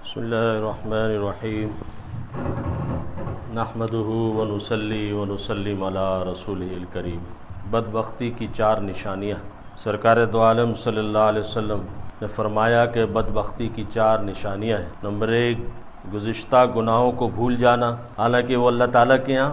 بسم اللہ الرحمن الرحیم نحمدہ ونصلی ونسلم علی رسولہ الکریم۔ بدبختی کی 4 نشانیاں۔ سرکار دو عالم صلی اللہ علیہ وسلم نے فرمایا کہ بدبختی کی 4 نشانیاں ہیں۔ نمبر 1، گزشتہ گناہوں کو بھول جانا، حالانکہ وہ اللہ تعالیٰ کے یہاں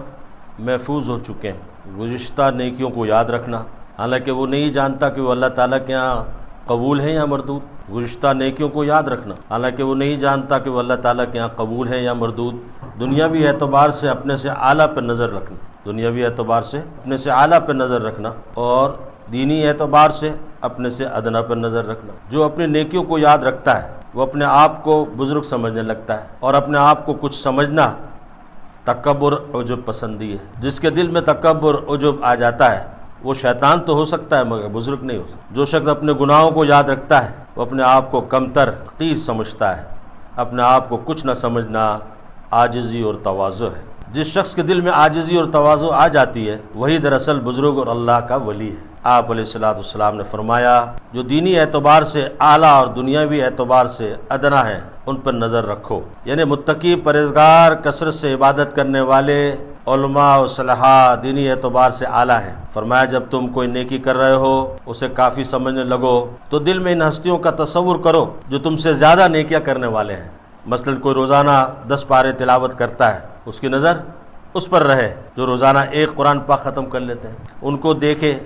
محفوظ ہو چکے ہیں۔ گزشتہ نیکیوں کو یاد رکھنا، حالانکہ وہ نہیں جانتا کہ وہ اللہ تعالیٰ کے یہاں قبول ہیں یا مردود۔ گزشتہ نیکیوں کو یاد رکھنا، حالانکہ وہ نہیں جانتا کہ وہ اللہ تعالیٰ کے یہاں قبول ہیں یا مردود۔ دنیاوی اعتبار سے اپنے سے اعلیٰ پہ نظر رکھنا، دنیاوی اعتبار سے اپنے سے اعلیٰ پہ نظر رکھنا، اور دینی اعتبار سے اپنے سے ادنا پر نظر رکھنا۔ جو اپنی نیکیوں کو یاد رکھتا ہے وہ اپنے آپ کو بزرگ سمجھنے لگتا ہے، اور اپنے آپ کو کچھ سمجھنا تکبر عجب پسندی ہے۔ جس کے دل میں تکبر عجب آ جاتا ہے وہ شیطان تو ہو سکتا ہے مگر بزرگ نہیں ہو سکتا۔ جو شخص اپنے گناہوں کو یاد رکھتا ہے وہ اپنے آپ کو کمتر، حقیر سمجھتا ہے۔ اپنے آپ کو کچھ نہ سمجھنا عاجزی اور تواضع ہے۔ جس شخص کے دل میں عاجزی اور تواضع آ جاتی ہے وہی دراصل بزرگ اور اللہ کا ولی ہے۔ آپ علیہ السلام نے فرمایا، جو دینی اعتبار سے اعلیٰ اور دنیاوی اعتبار سے ادنا ہیں ان پر نظر رکھو، یعنی متقی، پرہیزگار، کثرت سے عبادت کرنے والے، علماء و صلحاء دینی اعتبار سے اعلیٰ ہیں۔ فرمایا، جب تم کوئی نیکی کر رہے ہو اسے کافی سمجھنے لگو تو دل میں ان ہستیوں کا تصور کرو جو تم سے زیادہ نیکیاں کرنے والے ہیں۔ مثلا کوئی روزانہ 10 پارے تلاوت کرتا ہے، اس کی نظر اس پر رہے جو روزانہ 1 قرآن پاک ختم کر لیتے ہیں۔ ان کو دیکھے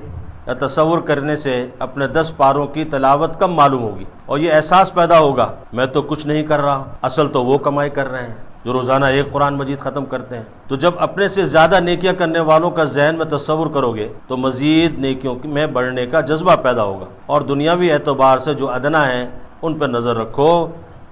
یا تصور کرنے سے اپنے 10 پاروں کی تلاوت کم معلوم ہوگی، اور یہ احساس پیدا ہوگا میں تو کچھ نہیں کر رہا، اصل تو وہ کمائی کر رہے ہیں جو روزانہ 1 قرآن مجید ختم کرتے ہیں۔ تو جب اپنے سے زیادہ نیکیاں کرنے والوں کا ذہن میں تصور کرو گے تو مزید نیکیوں میں بڑھنے کا جذبہ پیدا ہوگا، اور دنیاوی اعتبار سے جو ادنا ہیں ان پر نظر رکھو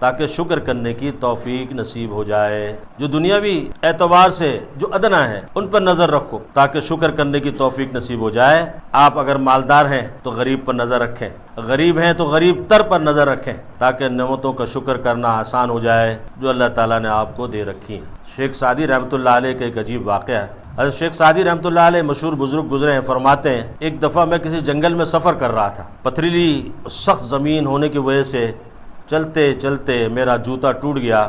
تاکہ شکر کرنے کی توفیق نصیب ہو جائے۔ جو دنیاوی اعتبار سے جو ادنا ہیں ان پر نظر رکھو تاکہ شکر کرنے کی توفیق نصیب ہو جائے۔ آپ اگر مالدار ہیں تو غریب پر نظر رکھیں، غریب ہیں تو غریب تر پر نظر رکھیں تاکہ نعمتوں کا شکر کرنا آسان ہو جائے جو اللہ تعالیٰ نے آپ کو دے رکھی ہیں۔ شیخ سعدی رحمۃ اللہ علیہ کا ایک عجیب واقعہ ہے۔ حضرت شیخ سعدی رحمۃ اللہ علیہ مشہور بزرگ گزرے ہیں، فرماتے ہیں ایک دفعہ میں کسی جنگل میں سفر کر رہا تھا۔ پتھریلی سخت زمین ہونے کی وجہ سے چلتے چلتے میرا جوتا ٹوٹ گیا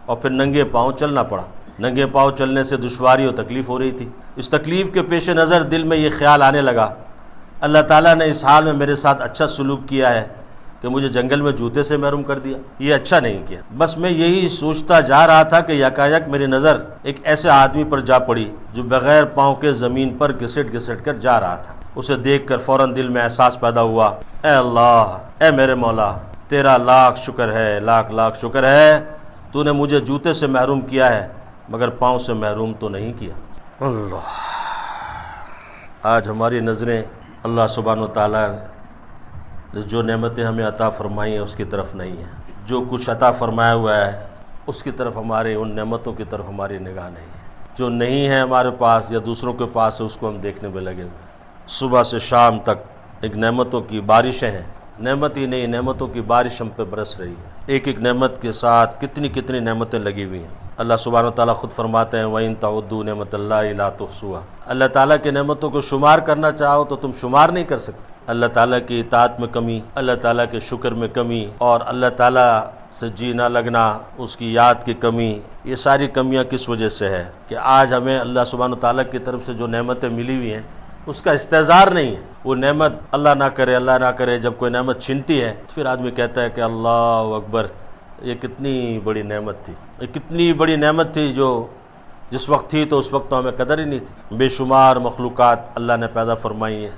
اور پھر ننگے پاؤں چلنا پڑا۔ ننگے پاؤں چلنے سے دشواری اور تکلیف ہو رہی تھی۔ اس تکلیف کے پیش نظر دل میں یہ خیال آنے لگا، اللہ تعالیٰ نے اس حال میں میرے ساتھ اچھا سلوک کیا ہے کہ مجھے جنگل میں جوتے سے محروم کر دیا، یہ اچھا نہیں کیا۔ بس میں یہی سوچتا جا رہا تھا کہ یکایک میری نظر ایک ایسے آدمی پر جا پڑی جو بغیر پاؤں کے زمین پر گھسٹ گھسٹ کر جا رہا تھا۔ اسے دیکھ کر فوراً دل میں احساس پیدا ہوا، اے اللہ، اے میرے مولا، تیرا لاکھ شکر ہے، لاکھ لاکھ شکر ہے، تو نے مجھے جوتے سے محروم کیا ہے مگر پاؤں سے محروم تو نہیں کیا۔ اللہ، آج ہماری نظریں اللہ سبحانہ وتعالیٰ نے جو نعمتیں ہمیں عطا فرمائی ہیں اس کی طرف نہیں ہیں۔ جو کچھ عطا فرمایا ہوا ہے اس کی طرف ہمارے، ان نعمتوں کی طرف ہماری نگاہ نہیں ہے۔ جو نہیں ہے ہمارے پاس یا دوسروں کے پاس ہے اس کو ہم دیکھنے میں لگے ہوئے ہیں۔ صبح سے شام تک ایک نعمتوں کی بارشیں ہیں، نعمت ہی نہیں، نعمتوں کی بارش ہم پہ برس رہی ہے۔ ایک ایک نعمت کے ساتھ کتنی کتنی نعمتیں لگی ہوئی ہیں۔ اللہ سبحانہ وتعالیٰ خود فرماتے ہیں وَإِن تَعُدُّوا نِعْمَتَ اللَّهِ لَا تُحْصُوهَا۔ اللہ تعالیٰ کے نعمتوں کو شمار کرنا چاہو تو تم شمار نہیں کر سکتے۔ اللہ تعالیٰ کی اطاعت میں کمی، اللہ تعالیٰ کے شکر میں کمی، اور اللہ تعالیٰ سے جی نہ لگنا، اس کی یاد کی کمی، یہ ساری کمیاں کس وجہ سے ہے کہ آج ہمیں اللہ سبحانہ وتعالیٰ کی طرف سے جو نعمتیں ملی ہوئی ہیں اس کا استحضار نہیں ہے۔ وہ نعمت اللہ نہ کرے، اللہ نہ کرے، جب کوئی نعمت چھنتی ہے تو پھر آدمی کہتا ہے کہ اللہ اکبر، یہ کتنی بڑی نعمت تھی، یہ کتنی بڑی نعمت تھی جو جس وقت تھی تو اس وقت تو ہمیں قدر ہی نہیں تھی۔ بے شمار مخلوقات اللہ نے پیدا فرمائی ہیں،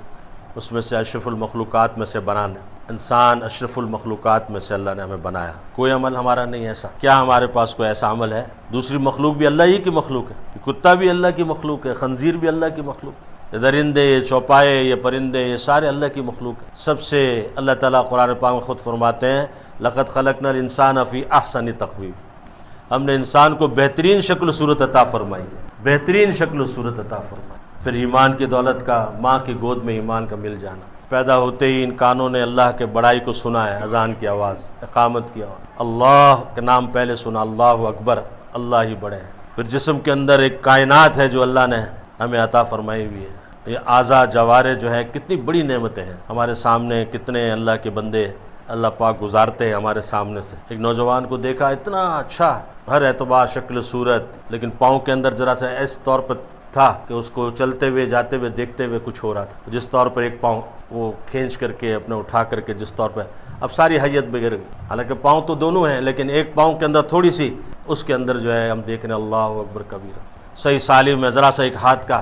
اس میں سے اشرف المخلوقات میں سے بنانا، انسان اشرف المخلوقات میں سے اللہ نے ہمیں بنایا۔ کوئی عمل ہمارا نہیں ایسا، کیا ہمارے پاس کوئی ایسا عمل ہے؟ دوسری مخلوق بھی اللہ ہی کی مخلوق ہے، کتا بھی اللہ کی مخلوق ہے، خنزیر بھی اللہ کی مخلوق ہے، یہ درندے، یہ چوپائے، یہ پرندے، یہ سارے اللہ کی مخلوق ہیں۔ سب سے اللہ تعالیٰ قرآن پاک میں خود فرماتے ہیں لَقَدْ خَلَقْنَا الْإِنسَانَ فِي أَحْسَنِ تَقْوِيمٍ، ہم نے انسان کو بہترین شکل و صورت عطا فرمائی، بہترین شکل و صورت عطا فرمائی۔ پھر ایمان کی دولت کا، ماں کی گود میں ایمان کا مل جانا، پیدا ہوتے ہی ان کانوں نے اللہ کے بڑائی کو سنا ہے، اذان کی آواز، اقامت کی آواز، اللہ کا نام پہلے سنا، اللہ اکبر، اللہ ہی بڑے ہیں۔ پھر جسم کے اندر ایک کائنات ہے جو اللہ نے ہمیں عطا فرمائی ہوئی ہے۔ یہ اعضاء جوارے جو ہے کتنی بڑی نعمتیں ہیں ہمارے سامنے، کتنے اللہ کے بندے اللہ پاک گزارتے ہیں ہمارے سامنے سے۔ ایک نوجوان کو دیکھا، اتنا اچھا ہر اعتبار، شکل صورت، لیکن پاؤں کے اندر ذرا سا ایس طور پر تھا کہ اس کو چلتے ہوئے جاتے ہوئے دیکھتے ہوئے کچھ ہو رہا تھا، جس طور پر ایک پاؤں وہ کھینچ کر کے اپنے اٹھا کر کے جس طور پہ اب ساری حیت بگڑ گئی۔ حالانکہ پاؤں تو دونوں ہیں، لیکن ایک پاؤں کے اندر تھوڑی سی، اس کے اندر جو ہے ہم دیکھ رہے ہیں اللہ اکبر کبیرہ۔ صحیح سالم میں ذرا سا ایک ہاتھ کا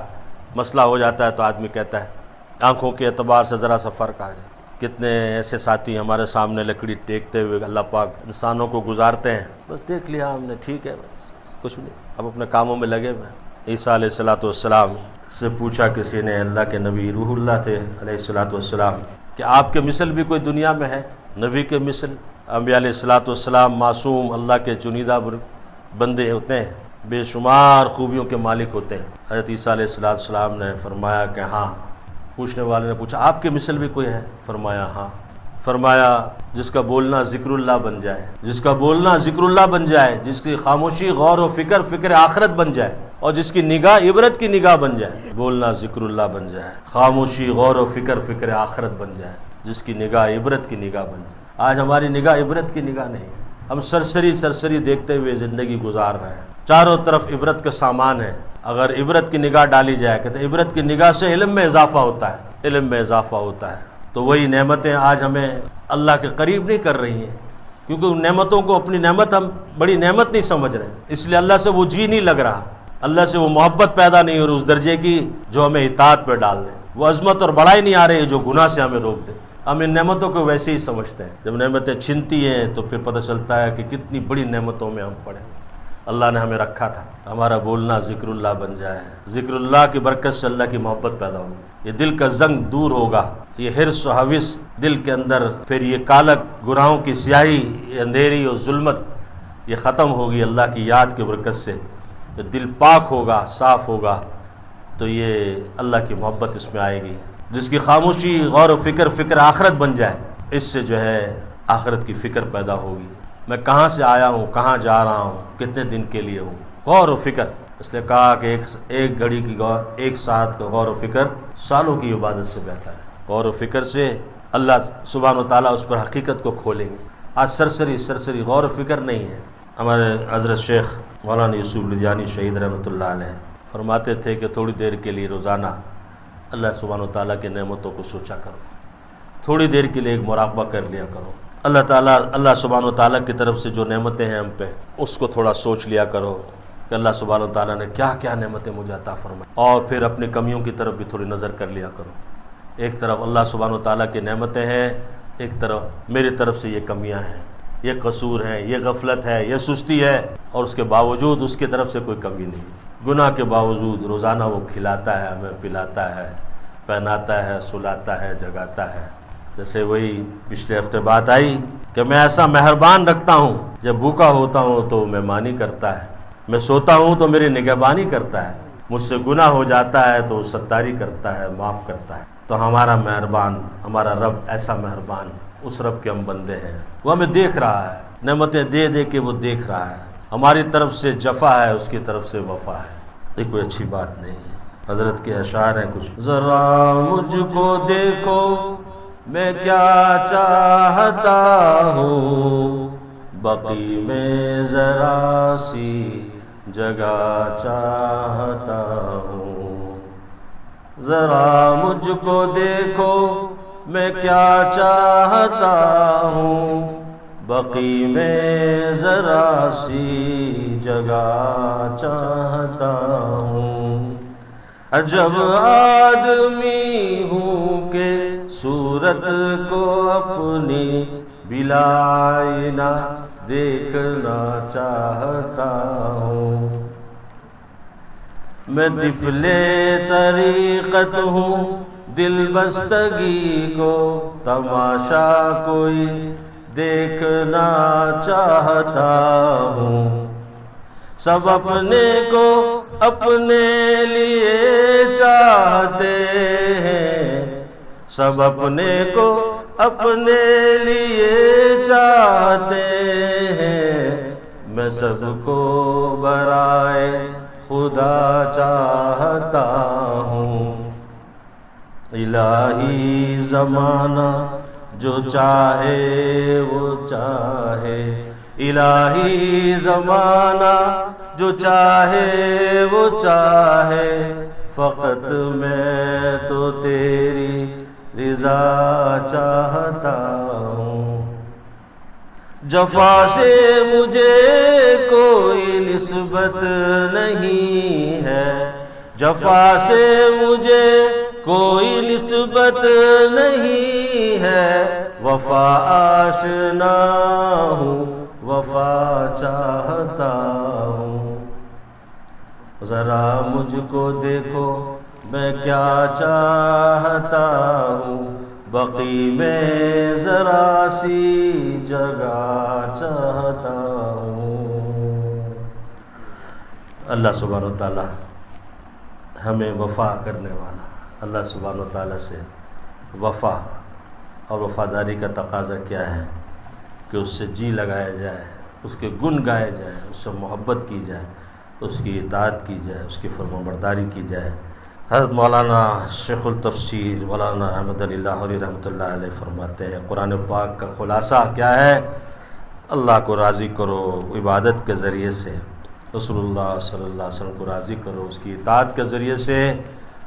مسئلہ ہو جاتا ہے تو آدمی کہتا ہے، آنکھوں کے اعتبار سے ذرا سا فرق آ جاتا ہے۔ کتنے ایسے ساتھی ہمارے سامنے لکڑی ٹیکتے ہوئے اللہ پاک انسانوں کو گزارتے ہیں، بس دیکھ لیا ہم نے، ٹھیک ہے، بس کچھ نہیں، اب اپنے کاموں میں لگے ہوئے ہیں۔ عیسیٰ علیہ السلام سے پوچھا کسی نے، اللہ کے نبی روح اللہ تھے علیہ السلام، کہ آپ کے مثل بھی کوئی دنیا میں ہے؟ نبی کے مثل؟ انبیاء علیہ السلام معصوم اللہ کے چنیدہ بندے ہوتے ہیں، بے شمار خوبیوں کے مالک ہوتے ہیں۔ حضرت عیسیٰ علیہ السلام نے فرمایا کہ ہاں۔ پوچھنے والے نے پوچھا آپ کے مثل بھی کوئی ہے؟ فرمایا ہاں۔ فرمایا جس کا بولنا ذکر اللہ بن جائے، جس کا بولنا ذکر اللہ بن جائے، جس کی خاموشی غور و فکر آخرت بن جائے، اور جس کی نگاہ عبرت کی نگاہ بن جائے۔ بولنا ذکر اللہ بن جائے، خاموشی غور و فکر آخرت بن جائے، جس کی نگاہ عبرت کی نگاہ بن جائے۔ آج ہماری نگاہ عبرت کی نگاہ نہیں ہے، ہم سرسری دیکھتے ہوئے زندگی گزار رہے ہیں۔ چاروں طرف عبرت کا سامان ہے، اگر عبرت کی نگاہ ڈالی جائے، کہتے ہیں عبرت کی نگاہ سے علم میں اضافہ ہوتا ہے، علم میں اضافہ ہوتا ہے۔ تو وہی نعمتیں آج ہمیں اللہ کے قریب نہیں کر رہی ہیں، کیونکہ ان نعمتوں کو اپنی نعمت ہم بڑی نعمت نہیں سمجھ رہے ہیں، اس لیے اللہ سے وہ جی نہیں لگ رہا، اللہ سے وہ محبت پیدا نہیں ہو رہی اس درجے کی جو ہمیں اطاعت پہ ڈال دے، وہ عظمت اور بڑائی نہیں آ رہی جو گناہ سے ہمیں روک دے۔ ہم ان نعمتوں کو ویسے ہی سمجھتے ہیں، جب نعمتیں چھنتی ہیں تو پھر پتہ چلتا ہے کہ کتنی بڑی نعمتوں میں ہم پڑے، اللہ نے ہمیں رکھا تھا۔ ہمارا بولنا ذکر اللہ بن جائے، ذکر اللہ کی برکت سے اللہ کی محبت پیدا ہوگی، یہ دل کا زنگ دور ہوگا، یہ حرص و حوث دل کے اندر، پھر یہ کالک گناہوں کی سیاہی، یہ اندھیری اور ظلمت یہ ختم ہوگی اللہ کی یاد کی برکت سے، یہ دل پاک ہوگا، صاف ہوگا، تو یہ اللہ کی محبت اس میں آئے گی۔ جس کی خاموشی غور و فکر آخرت بن جائے، اس سے جو ہے آخرت کی فکر پیدا ہوگی، میں کہاں سے آیا ہوں، کہاں جا رہا ہوں، کتنے دن کے لیے ہوں، غور و فکر۔ اس لیے کہا کہ ایک گھڑی کی ایک ساعت کا غور و فکر سالوں کی عبادت سے بہتر ہے۔ غور و فکر سے اللہ سبحانہ و تعالیٰ اس پر حقیقت کو کھولیں گے۔ آج سرسری غور و فکر نہیں ہے۔ ہمارے حضرت شیخ مولانا یوسف لدھیانی شہید رحمۃ اللہ علیہ فرماتے تھے کہ تھوڑی دیر کے لیے روزانہ اللہ سبحانہ و تعالیٰ کے نعمتوں کو سوچا کرو، تھوڑی دیر کے لیے ایک مراقبہ کر لیا کرو، اللہ سبحانہ و تعالیٰ کی طرف سے جو نعمتیں ہیں ہم پہ، اس کو تھوڑا سوچ لیا کرو کہ اللہ سبحانہ و تعالیٰ نے کیا کیا نعمتیں مجھے عطا فرمائیں، اور پھر اپنی کمیوں کی طرف بھی تھوڑی نظر کر لیا کرو۔ ایک طرف اللہ سبحانہ و تعالیٰ کی نعمتیں ہیں، ایک طرف میری طرف سے یہ کمیاں ہیں، یہ قصور ہیں، یہ غفلت ہے، یہ سستی ہے، اور اس کے باوجود اس کی طرف سے کوئی کمی نہیں، گناہ کے باوجود روزانہ وہ کھلاتا ہے، ہمیں پلاتا ہے، پہناتا ہے، سلاتا ہے، جگاتا ہے۔ جیسے وہی پچھلے ہفتے بات آئی کہ میں ایسا مہربان رکھتا ہوں، جب بھوکا ہوتا ہوں تو مہمانی کرتا ہے، میں سوتا ہوں تو میری نگہبانی کرتا ہے، مجھ سے گناہ ہو جاتا ہے تو ستاری کرتا ہے، معاف کرتا ہے۔ تو ہمارا مہربان، ہمارا رب ایسا مہربان، اس رب کے ہم بندے ہیں، وہ ہمیں دیکھ رہا ہے، نعمتیں دے دے کے وہ دیکھ رہا ہے، ہماری طرف سے جفا ہے، اس کی طرف سے وفا ہے، یہ کوئی اچھی بات نہیں ہے۔ حضرت کے اشعار ہیں کچھ، ذرا مجھ کو دیکھو میں کیا چاہتا ہوں، بقی میں ذرا سی جگہ چاہتا ہوں، ذرا مجھ کو دیکھو میں کیا چاہتا ہوں، بقی میں ذرا سی جگہ چاہتا ہوں، عجب آدمی ہوں کہ صورت کو اپنی بلا آئینہ دیکھنا چاہتا ہوں، میں طفل طریقت ہوں، دل بستگی کو تماشا کوئی دیکھنا چاہتا ہوں، سب اپنے کو اپنے لیے چاہتے ہیں، سب اپنے کو اپنے لیے چاہتے ہیں، میں سب کو برائے خدا چاہتا ہوں، الہی زمانہ جو چاہے وہ چاہے، الہی زمانہ جو چاہے وہ چاہے، فقط میں تو تیری رضا چاہتا ہوں۔ جفا سے مجھے کوئی نسبت نہیں ہے، جفا سے مجھے کوئی نسبت نہیں ہے، وفا آشنا ہوں وفا چاہتا ہوں۔ ذرا مجھ کو دیکھو میں کیا چاہتا ہوں، بقی میں ذرا سی جگہ چاہتا ہوں۔ اللہ سبحانہ و تعالی ہمیں وفا کرنے والا، اللہ سبحانہ و تعالی سے وفا اور وفاداری کا تقاضا کیا ہے کہ اس سے جی لگایا جائے، اس کے گن گائے جائے، اس سے محبت کی جائے، اس کی اطاعت کی جائے، اس کی فرمانبرداری کی جائے۔ حضرت مولانا شیخ التفسیر مولانا احمد علی لاہوری رحمۃ اللہ علیہ فرماتے ہیں قرآن پاک کا خلاصہ کیا ہے؟ اللہ کو راضی کرو عبادت کے ذریعے سے، رسول اللہ صلی اللہ علیہ وسلم کو راضی کرو اس کی اطاعت کے ذریعے سے،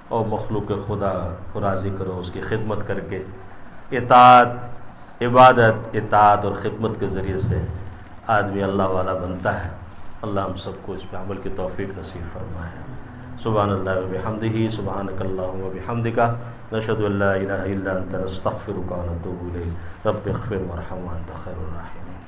اور مخلوق خدا کو راضی کرو اس کی خدمت کر کے۔ اطاعت، عبادت، اطاعت اور خدمت کے ذریعے سے آدمی اللہ والا بنتا ہے۔ اللہ ہم سب کو اس پہ عمل کی توفیق نصیب فرمائے۔ سبحان اللہ و بحمدہ، سبحانک اللہم و بحمدک، نشہد ان لا الہ الا انت، نستغفرک و نتوب الیک، رب اغفر وارحم وانت خیر الراحمین۔